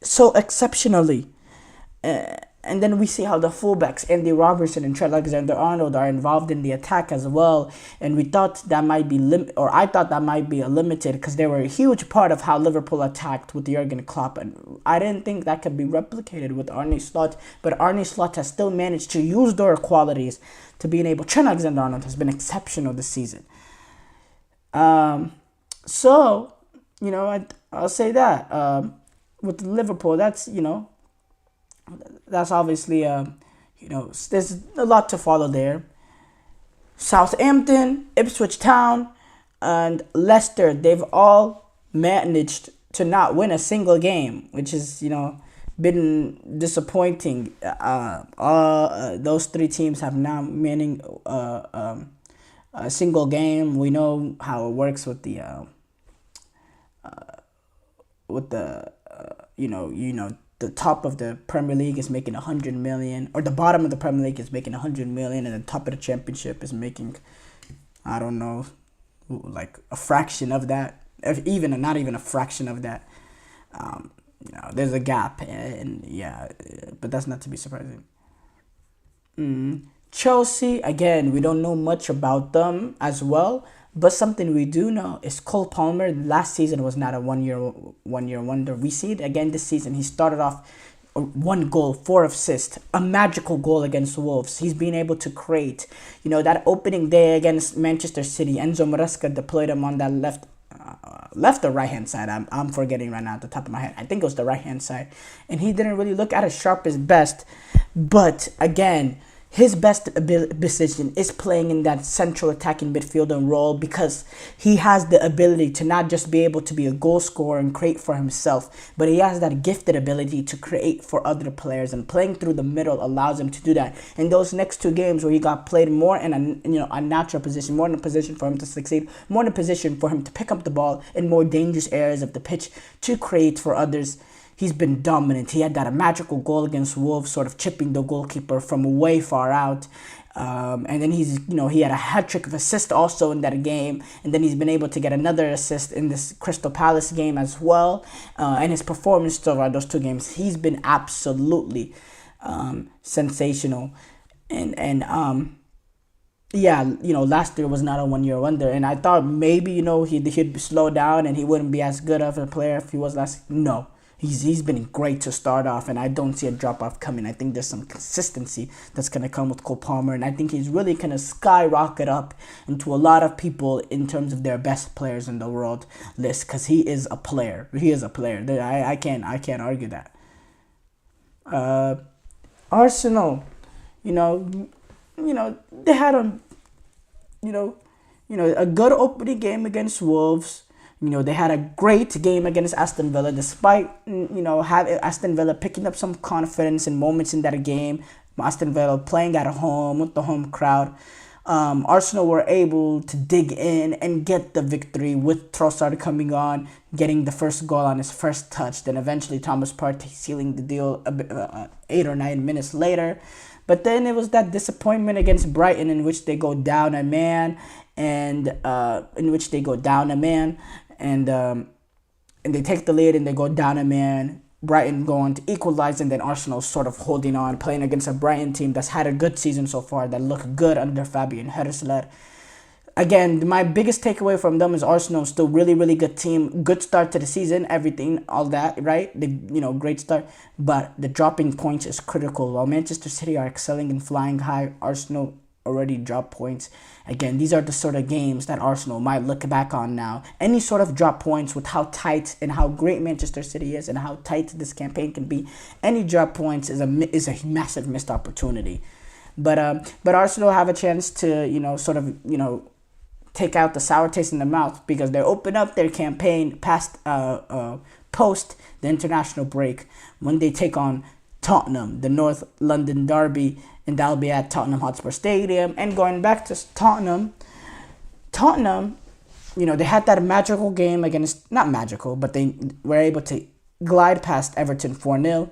so exceptionally. And then we see how the fullbacks, Andy Robertson and Trent Alexander-Arnold, are involved in the attack as well. And we thought that might be I thought that might be limited because they were a huge part of how Liverpool attacked with Jurgen Klopp. And I didn't think that could be replicated with Arne Slot. But Arne Slot has still managed to use their qualities to being able. Trent Alexander-Arnold has been exceptional this season. So, I'll say that. With Liverpool, that's obviously, there's a lot to follow there. Southampton, Ipswich Town, and Leicester, they've all managed to not win a single game, which is, been disappointing. Those three teams have now winning a single game. We know how it works with the the top of the Premier League is making 100 million, or the bottom of the Premier League is making 100 million, and the top of the Championship is making, I don't know, like a fraction of that, not even a fraction of that. There's a gap, and but that's not to be surprising. Chelsea, again, we don't know much about them as well. But something we do know is Cole Palmer last season was not a one year wonder. We see it again this season. He started off 1 goal, 4 assists, a magical goal against Wolves. He's been able to create. That opening day against Manchester City, Enzo Maresca deployed him on that left or right hand side. I'm forgetting right now at the top of my head. I think it was the right hand side, and he didn't really look at his sharpest best. But again, his best position is playing in that central attacking midfielder role, because he has the ability to not just be able to be a goal scorer and create for himself, but he has that gifted ability to create for other players, and playing through the middle allows him to do that. In those next 2 games where he got played more in a natural position, more in a position for him to succeed, more in a position for him to pick up the ball in more dangerous areas of the pitch to create for others, he's been dominant. He had that magical goal against Wolves, sort of chipping the goalkeeper from way far out. And then he had a hat-trick of assists also in that game. And then he's been able to get another assist in this Crystal Palace game as well. And his performance throughout those 2 games, he's been absolutely sensational. Last year was not a 1 year wonder. And I thought maybe, he'd slow down and he wouldn't be as good of a player if he was last. No. He's been great to start off, and I don't see a drop-off coming. I think there's some consistency that's going to come with Cole Palmer, and I think he's really going to skyrocket up into a lot of people in terms of their best players in the world list, because he is a player. He is a player. I can't argue that. Arsenal, they had a good opening game against Wolves. They had a great game against Aston Villa, despite, having Aston Villa picking up some confidence in moments in that game. Aston Villa playing at home with the home crowd. Arsenal were able to dig in and get the victory with Trossard coming on, getting the first goal on his first touch. Then eventually Thomas Partey sealing the deal 8 or 9 minutes later. But then it was that disappointment against Brighton in which they go down a man, and they take the lead and they go down a man. Brighton go on to equalize, and then Arsenal sort of holding on, playing against a Brighton team that's had a good season so far, that looked good under Fabian Hersler. again, my biggest takeaway from them is Arsenal still really, really good team. Good start to the season, everything, all that, right? Great start. But the dropping points is critical. While Manchester City are excelling and flying high, Arsenal already dropped points. Again, these are the sort of games that Arsenal might look back on now. Any sort of drop points with how tight and how great Manchester City is and how tight this campaign can be, any drop points is a massive missed opportunity. But Arsenal have a chance to, take out the sour taste in the mouth because they open up their campaign post the international break when they take on Tottenham, the North London derby, and that'll be at Tottenham Hotspur Stadium. And going back to Tottenham, they had that magical game against, not magical, but they were able to glide past Everton 4-0.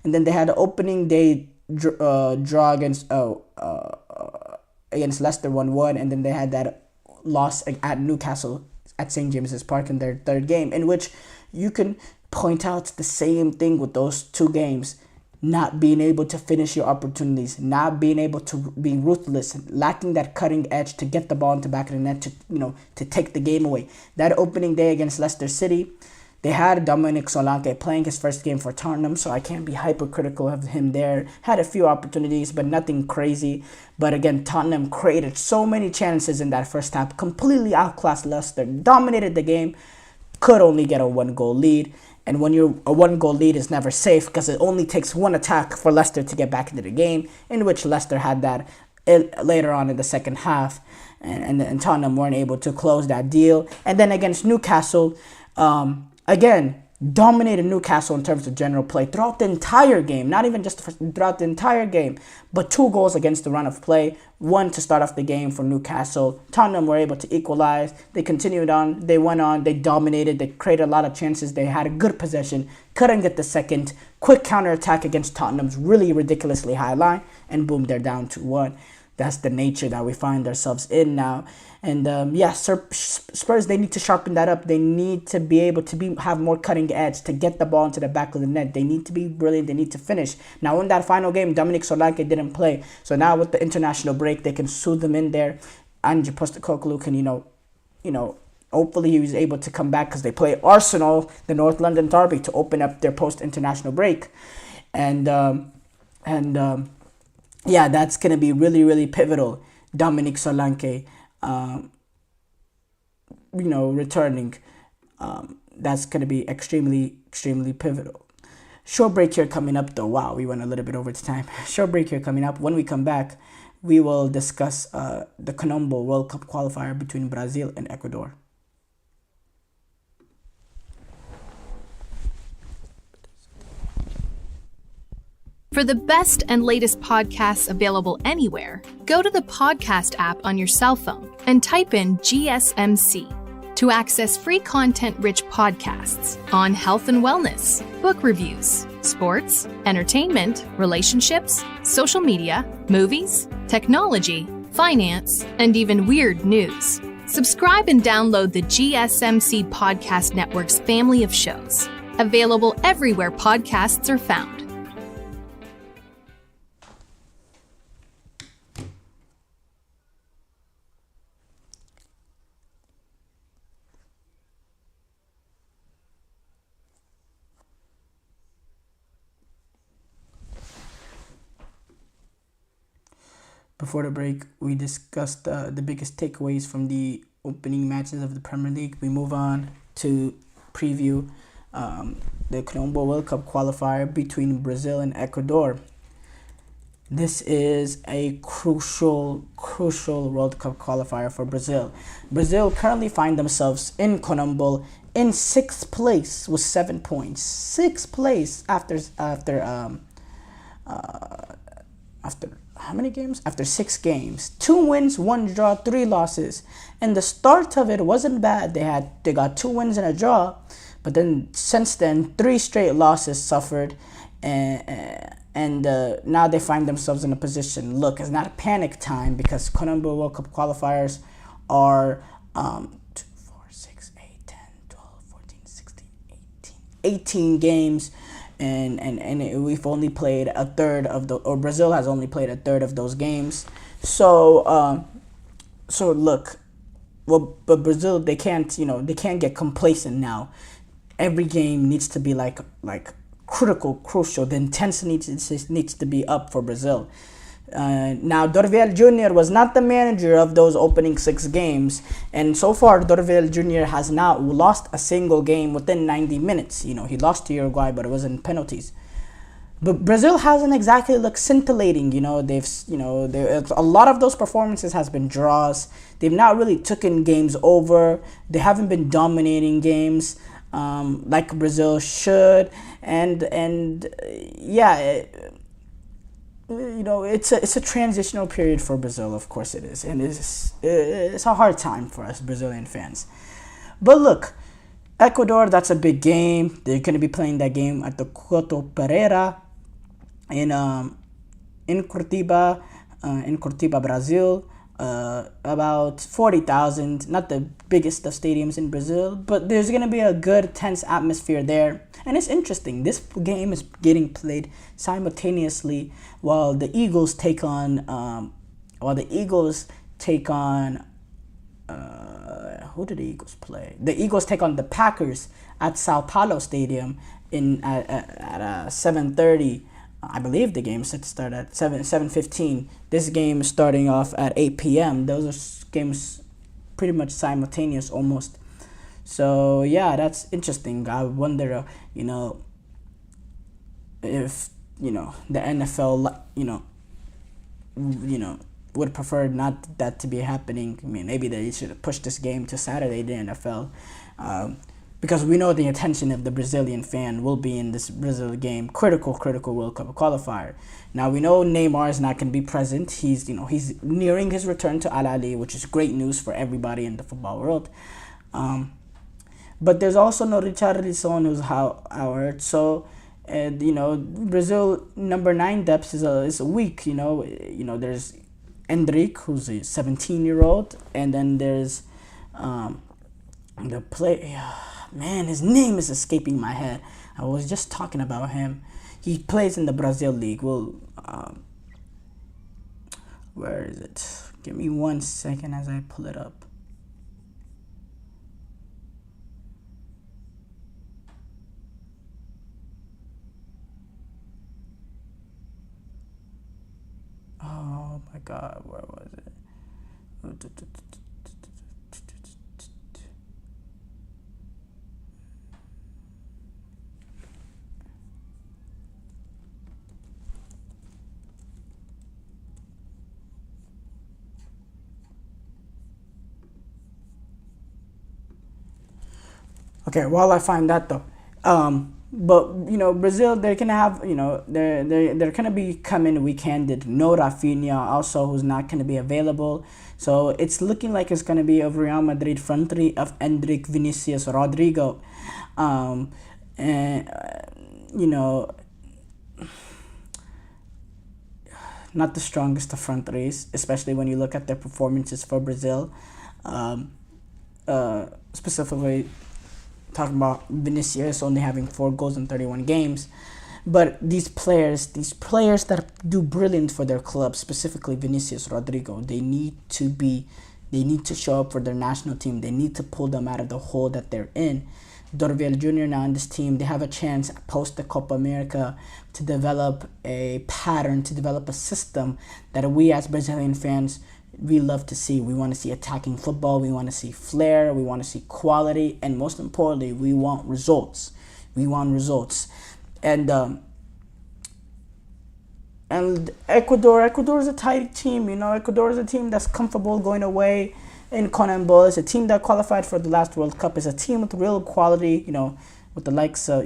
And then they had an opening day draw against Leicester 1-1, and then they had that loss at Newcastle at St. James's Park in their third game, in which you can point out the same thing with those two games. Not being able to finish your opportunities, not being able to be ruthless, lacking that cutting edge to get the ball into the back of the net to take the game away. That opening day against Leicester City, they had Dominic Solanke playing his first game for Tottenham, so I can't be hypercritical of him there. Had a few opportunities, but nothing crazy. But again, Tottenham created so many chances in that first half, completely outclassed Leicester, dominated the game, could only get a 1-goal lead. And when a 1-goal lead is never safe because it only takes one attack for Leicester to get back into the game, in which Leicester had that later on in the second half, and Tottenham weren't able to close that deal. And then against Newcastle, again, dominated Newcastle in terms of general play throughout the entire game, not even just throughout the entire game, but 2 goals against the run of play, 1 to start off the game for Newcastle. Tottenham were able to equalize. They continued on. They went on. They dominated. They created a lot of chances. They had a good possession. Couldn't get the second. Quick counterattack against Tottenham's really ridiculously high line, and boom, they're down 2-1. That's the nature that we find ourselves in now. And Spurs, they need to sharpen that up. They need to be able to have more cutting edge to get the ball into the back of the net. They need to be brilliant. They need to finish. Now, in that final game, Dominic Solanke didn't play. So now with the international break, they can soothe them in there. Ange Postecoglou can, hopefully he was able to come back because they play Arsenal, the North London derby, to open up their post-international break. And that's going to be really, really pivotal. Dominic Solanke, returning. That's going to be extremely, extremely pivotal. Short break here coming up, though. Wow, we went a little bit over the time. Short break here coming up. When we come back, we will discuss the Colombo World Cup qualifier between Brazil and Ecuador. For the best and latest podcasts available anywhere, go to the podcast app on your cell phone and type in GSMC to access free content-rich podcasts on health and wellness, book reviews, sports, entertainment, relationships, social media, movies, technology, finance, and even weird news. Subscribe and download the GSMC Podcast Network's family of shows, available everywhere podcasts are found. Before the break, we discussed the biggest takeaways from the opening matches of the Premier League. We move on to preview the Colombo World Cup qualifier between Brazil and Ecuador. This is a crucial World Cup qualifier for Brazil. Brazil currently find themselves in Colombo in 6th place with 7 points. 6th place after how many games? After 6 games. 2 wins, 1 draw, 3 losses. And the start of it wasn't bad. They got 2 wins and a draw. But then since then, 3 straight losses suffered. And now they find themselves in a position. Look, it's not a panic time because Colombo World Cup qualifiers are 2, 4, 6, 8, 10, 12, 14, 16, 18 games. And we've only played a third of Brazil has only played a third of those games. So look, well, but Brazil, they can't, they can't get complacent now. Every game needs to be like crucial. The intensity needs to be up for Brazil. Now, Dorval Jr. was not the manager of those opening 6 games, and so far Dorval Jr. has not lost a single game within 90 minutes. He lost to Uruguay, but it was in penalties. But Brazil hasn't exactly looked scintillating. A lot of those performances has been draws. They've not really taken games over. They haven't been dominating games like Brazil should. And yeah, it's a transitional period for Brazil. Of course it is, and it's a hard time for us Brazilian fans. But look, Ecuador, that's a big game. They're going to be playing that game at the Couto Pereira in Curitiba, Brazil. About 40,000, not the biggest of stadiums in Brazil, but there's going to be a good, tense atmosphere there. And it's interesting, this game is getting played simultaneously while the Eagles take on, who did the Eagles play? The Eagles take on the Packers at Sao Paulo Stadium at 7:30. I believe the game set to start at 7:15. This game is starting off at 8 p.m. Those are games pretty much simultaneous almost. So yeah, that's interesting. I wonder, if the NFL, would prefer not that to be happening. I mean, maybe they should have pushed this game to Saturday, the NFL. Because we know the attention of the Brazilian fan will be in this Brazil game, critical World Cup qualifier. Now we know Neymar is not going to be present. He's nearing his return to Al Ahly, which is great news for everybody in the football world. But there's also no Richarlison who's out. So, Brazil number 9 depth is weak. There's Endrick, who's a 17-year-old, and then there's the play. Man, his name is escaping my head. I was just talking about him. He plays in the Brazil League. Well, where is it? Give me 1 second as I pull it up. Oh my God, where was it? Okay, while I find that though, but Brazil, they're gonna have they're gonna be coming weak-handed. No Rafinha also, who's not gonna be available. So it's looking like it's gonna be a Real Madrid front three of Endrick, Vinicius, Rodrigo, and not the strongest of front threes, especially when you look at their performances for Brazil, specifically. Talking about Vinicius only having 4 goals in 31 games. But these players that do brilliant for their club, specifically Vinicius, Rodrigo, they need to show up for their national team. They need to pull them out of the hole that they're in. Dorval Jr. now in this team, they have a chance post the Copa America to develop a pattern, to develop a system that we as Brazilian fans, we love to see. We want to see attacking football. We want to see flair. We want to see quality. And most importantly, we want results. And Ecuador is a tight team. Ecuador is a team that's comfortable going away in Conmebol. It's a team that qualified for the last World Cup. It's a team with real quality, with the likes of,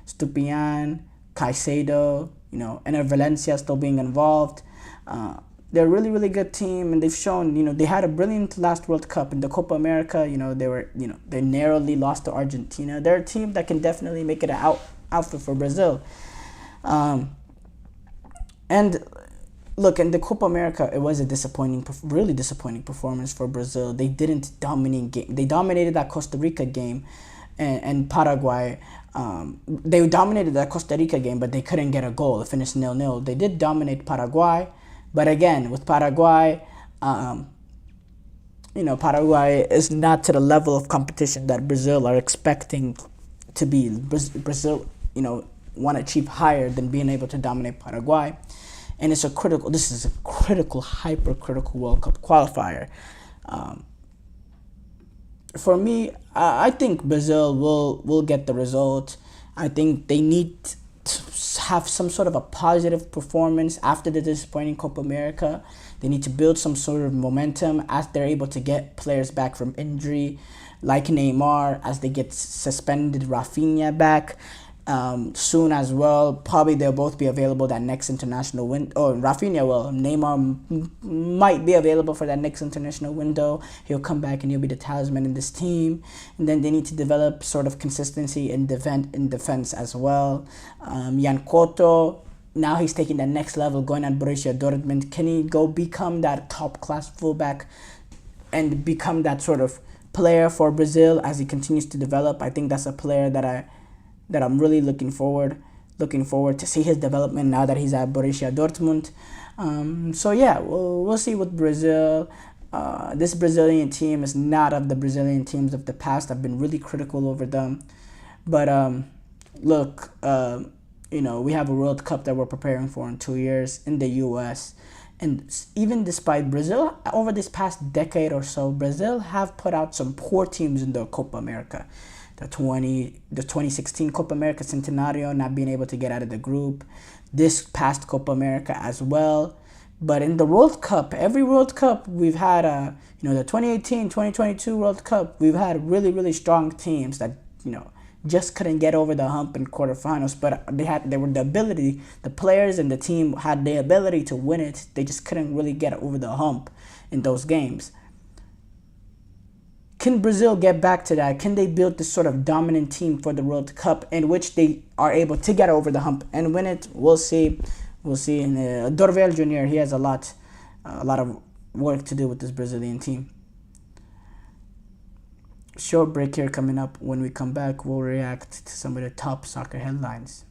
Stupian, Caicedo, and Valencia still being involved. They're a really, really good team, and they've shown, they had a brilliant last World Cup in the Copa America. They narrowly lost to Argentina. They're a team that can definitely make it an outfit for Brazil. And look, in the Copa America, it was a really disappointing performance for Brazil. They didn't dominate game. They dominated that Costa Rica game and Paraguay. They dominated that Costa Rica game, but they couldn't get a goal. It finished 0-0. They did dominate Paraguay. But again, with Paraguay, Paraguay is not to the level of competition that Brazil are expecting to be. Brazil, want to achieve higher than being able to dominate Paraguay. And this is a critical, hypercritical World Cup qualifier. For me, I think Brazil will get the result. I think they need to have some sort of a positive performance after the disappointing Copa America. They need to build some sort of momentum as they're able to get players back from injury, like Neymar, as they get suspended Rafinha back soon as well. Probably they'll both be available that next international window. Oh, Rafinha will. Neymar might be available for that next international window. He'll come back and he'll be the talisman in this team. And then they need to develop sort of consistency in defense as well. Jan Couto, now he's taking the next level, going at Borussia Dortmund. Can he go become that top-class fullback and become that sort of player for Brazil as he continues to develop? I think that's a player that I'm really looking forward to see his development now that he's at Borussia Dortmund. So yeah, we'll see with Brazil. This Brazilian team is not of the Brazilian teams of the past. I've been really critical over them. But look, we have a World Cup that we're preparing for in 2 years in the U.S. And even despite Brazil, over this past decade or so, Brazil have put out some poor teams in the Copa America. The 2016 Copa America Centenario, not being able to get out of the group. This past Copa America as well. But in the World Cup, every World Cup we've had, the 2018, 2022 World Cup, we've had really, really strong teams that, just couldn't get over the hump in quarterfinals. But the players and the team had the ability to win it. They just couldn't really get over the hump in those games. Can Brazil get back to that? Can they build this sort of dominant team for the World Cup in which they are able to get over the hump and win it? We'll see. And Dorvel Jr., he has a lot of work to do with this Brazilian team. Short break here coming up. When we come back, we'll react to some of the top soccer headlines.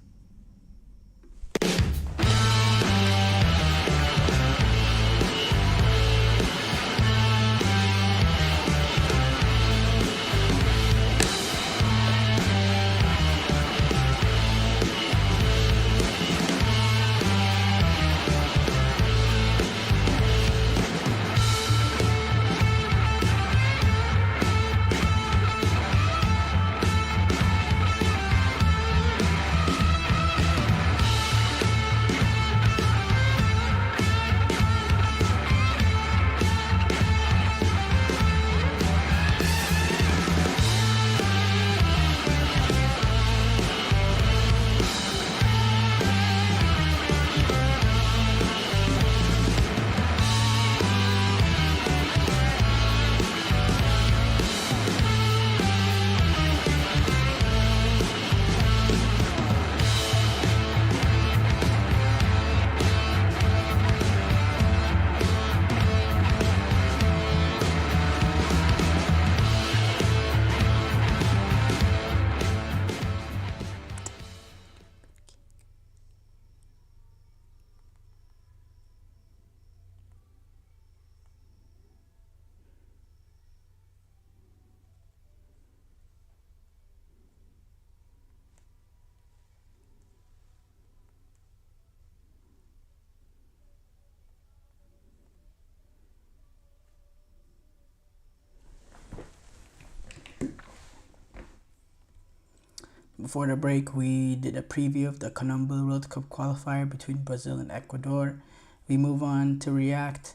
Before the break, we did a preview of the CONMEBOL World Cup qualifier between Brazil and Ecuador. We move on to react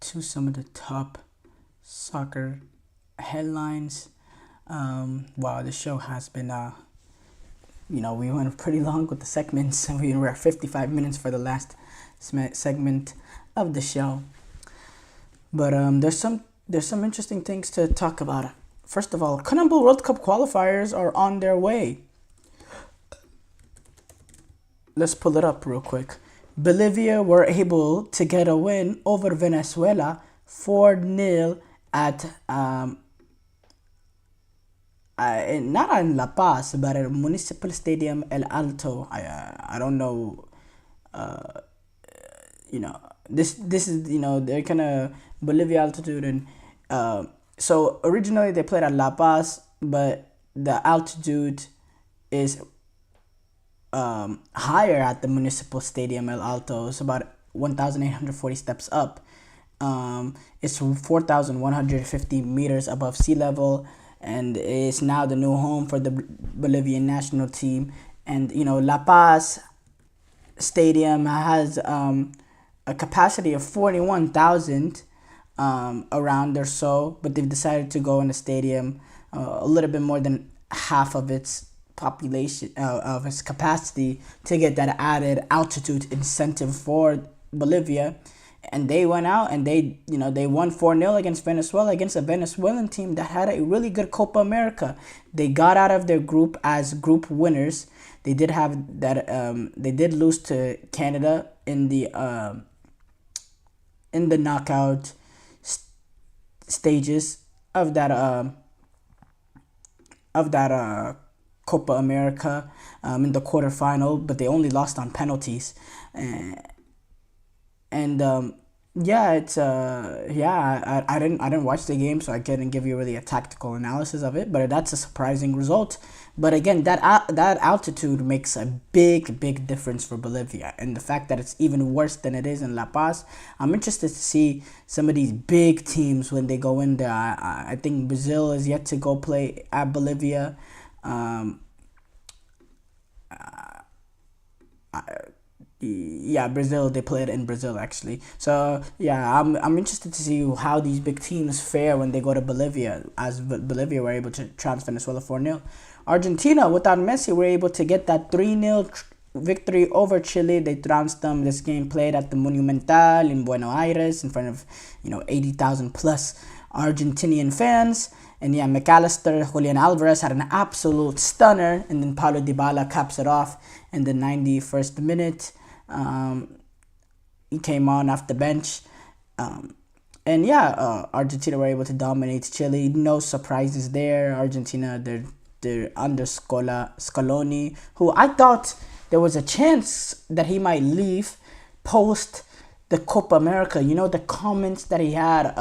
to some of the top soccer headlines. Wow, the show has been, we went pretty long with the segments. We were at 55 minutes for the last segment of the show. But there's some interesting things to talk about. First of all, CONMEBOL World Cup qualifiers are on their way. Let's pull it up real quick. Bolivia were able to get a win over Venezuela 4-0 at not in La Paz, but at Municipal Stadium El Alto. I don't know. This is they're kind of Bolivia altitude, and So originally they played at La Paz, but the altitude is higher at the Municipal Stadium El Alto. It's about 1,840 steps up. It's 4,150 meters above sea level, and it's now the new home for the Bolivian national team. And La Paz Stadium has a capacity of 41,000 around or so, but they've decided to go in a stadium a little bit more than half of its population of its capacity to get that added altitude incentive for Bolivia. And they went out and they won 4-0 against Venezuela, against a Venezuelan team that had a really good Copa America. They got out of their group as group winners. They did have that. They did lose to Canada in the knockout stages of that Copa America in the quarterfinal, but they only lost on penalties. I didn't watch the game, so I couldn't give you really a tactical analysis of it, but that's a surprising result. But again, that altitude makes a big difference for Bolivia, and the fact that it's even worse than it is in La Paz. I'm interested to see some of these big teams when they go in there. I think Brazil is yet to go play at Bolivia. Brazil, they played in Brazil actually. So I'm interested to see how these big teams fare when they go to Bolivia, as Bolivia were able to trounce Venezuela 4-0. Argentina, without Messi, were able to get that 3-0 victory over Chile. They trounced them. This game played at the Monumental in Buenos Aires in front of 80,000 plus Argentinian fans. And McAllister, Julian Alvarez had an absolute stunner, and then Paulo Dybala caps it off in the 91st minute. He came on off the bench. Argentina were able to dominate Chile. No surprises there. Argentina, they're under Scaloni, who I thought there was a chance that he might leave post the Copa America. The comments that he had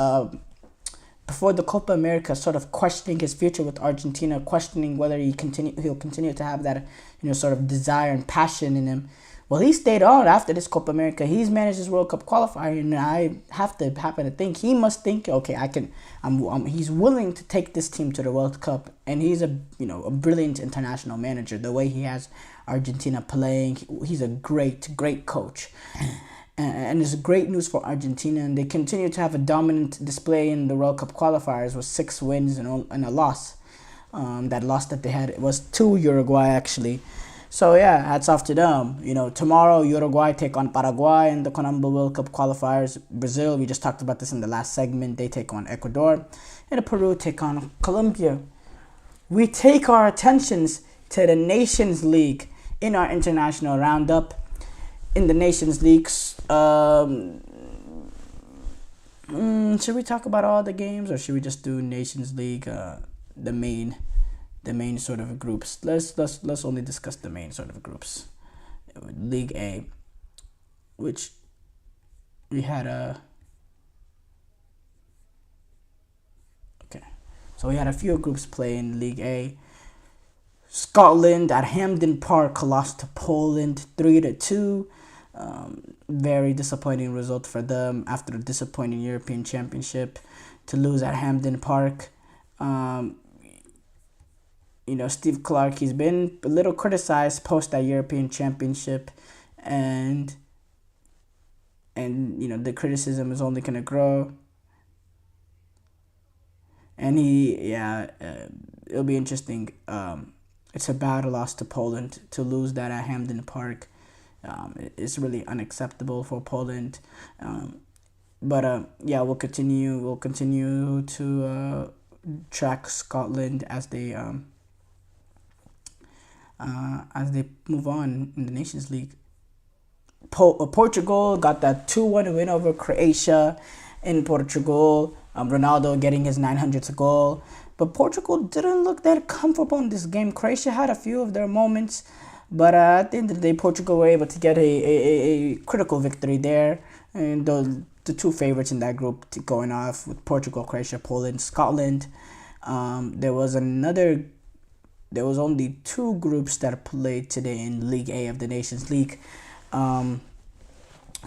before the Copa America, sort of questioning his future with Argentina, questioning whether he'll continue to have that sort of desire and passion in him. Well, he stayed on after this Copa America. He's managed his World Cup qualifier, and I happen to think he must think, okay, he's willing to take this team to the World Cup, and he's a brilliant international manager. The way he has Argentina playing, he's a great coach. And it's great news for Argentina, and they continue to have a dominant display in the World Cup qualifiers with 6 wins and a loss. That loss that they had was to Uruguay actually. So hats off to them. Tomorrow Uruguay take on Paraguay in the CONMEBOL World Cup qualifiers. Brazil, we just talked about this in the last segment, they take on Ecuador, and Peru take on Colombia. We take our attentions to the Nations League in our international roundup. In the Nations League, should we talk about all the games, or should we just do Nations League, the main sort of groups? Let's only discuss the main sort of groups. League A, which we had so we had a few groups play in League A. Scotland at Hampden Park lost to Poland 3-2. Very disappointing result for them after a disappointing European Championship to lose at Hampden Park. Steve Clark, he's been a little criticized post that European Championship, and the criticism is only going to grow. And it'll be interesting. It's a bad loss to Poland to lose that at Hampden Park. It's really unacceptable for Poland. We'll continue to track Scotland as they move on in the Nations League. Portugal got that 2-1 win over Croatia in Portugal. Ronaldo getting his 900th goal. But Portugal didn't look that comfortable in this game. Croatia had a few of their moments, but at the end of the day, Portugal were able to get a critical victory there. And the two favorites in that group going off with Portugal, Croatia, Poland, Scotland. There was only two groups that played today in League A of the Nations League.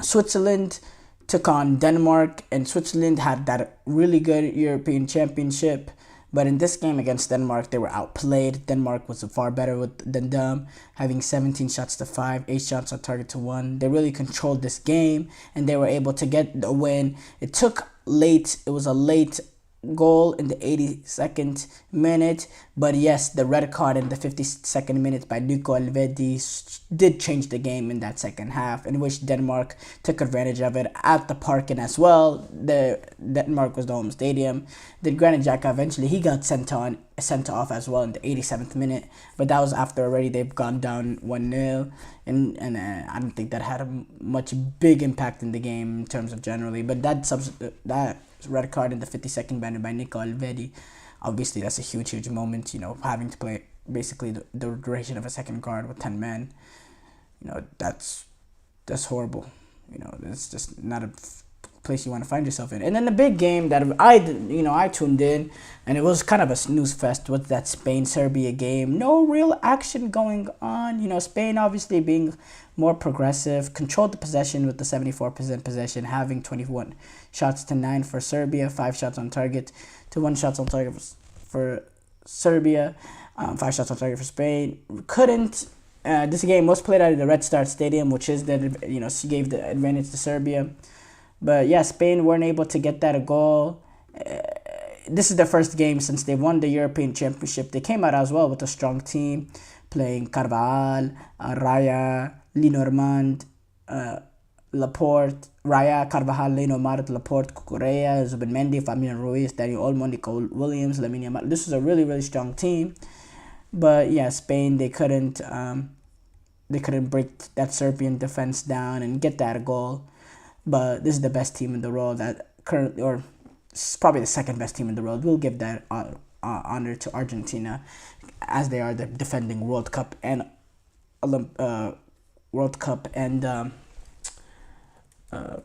Switzerland took on Denmark, and Switzerland had that really good European Championship. But in this game against Denmark, they were outplayed. Denmark was far better than them, having 17 shots to 5, 8 shots on target to 1. They really controlled this game, and they were able to get the win. It was a late goal in the 82nd minute, but yes, the red card in the 52nd minute by Nico Elvedi did change the game in that second half, in which Denmark took advantage of it at the Parken as well. Denmark was the home stadium. The Granit Xhaka eventually he got sent off as well in the 87th minute, but that was after already they've gone down 1-0, and I don't think that had a much big impact in the game in terms of generally, but that red card in the 52nd minute by Nico Elvedi, obviously that's a huge moment, having to play basically the duration of a second guard with 10 men. That's horrible. It's just not a place you want to find yourself in. And then the big game that I tuned in, and it was kind of a snooze fest, was that Spain-Serbia game. No real action going on. Spain obviously being more progressive, controlled the possession with the 74% possession, having 21 shots to 9 for Serbia, 5 shots on target to 1 shots on target for Serbia, 5 shots on target for Spain. This game was played at the Red Star Stadium, which is gave the advantage to Serbia. But yeah, Spain weren't able to get that a goal. This is their first game since they won the European Championship. They came out as well with a strong team, playing Carvajal, Raya, Lenormand, Laporte, Raya, Carvajal, Lenormand, Laporte, Cucurella, Zubimendi, Fabian Ruiz, Daniel Olmo, Nico Williams, Lamine Yamal. This is a really strong team. But yeah, Spain, they couldn't break that Serbian defense down and get that goal. But this is the best team in the world or probably the second best team in the world. We'll give that honor to Argentina, as they are the defending World Cup and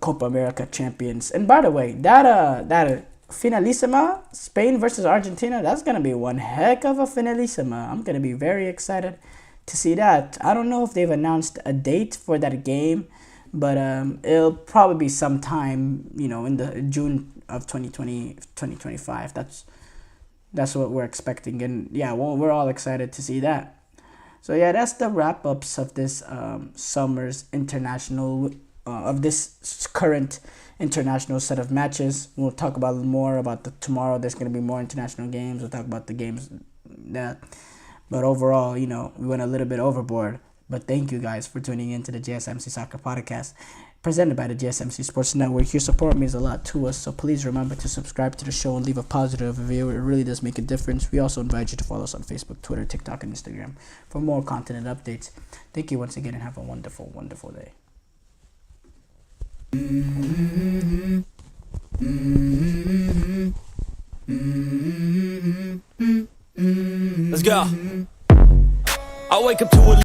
Copa America champions. And by the way, that Finalissima, Spain versus Argentina, that's gonna be one heck of a Finalissima. I'm gonna be very excited to see that. I don't know if they've announced a date for that game, but it'll probably be sometime, in the June of 2025. That's what we're expecting, and yeah, we're all excited to see that. So yeah, that's the wrap-ups of this summer's international, of this current international set of matches. We'll talk about more about tomorrow. There's going to be more international games. We'll talk about the games but overall, we went a little bit overboard. But thank you guys for tuning in to the GSMC Soccer Podcast, presented by the GSMC Sports Network. Your support means a lot to us, so please remember to subscribe to the show and leave a positive review. It really does make a difference. We also invite you to follow us on Facebook, Twitter, TikTok, and Instagram for more content and updates. Thank you once again, and have a wonderful, wonderful day. Let's go. I wake up to a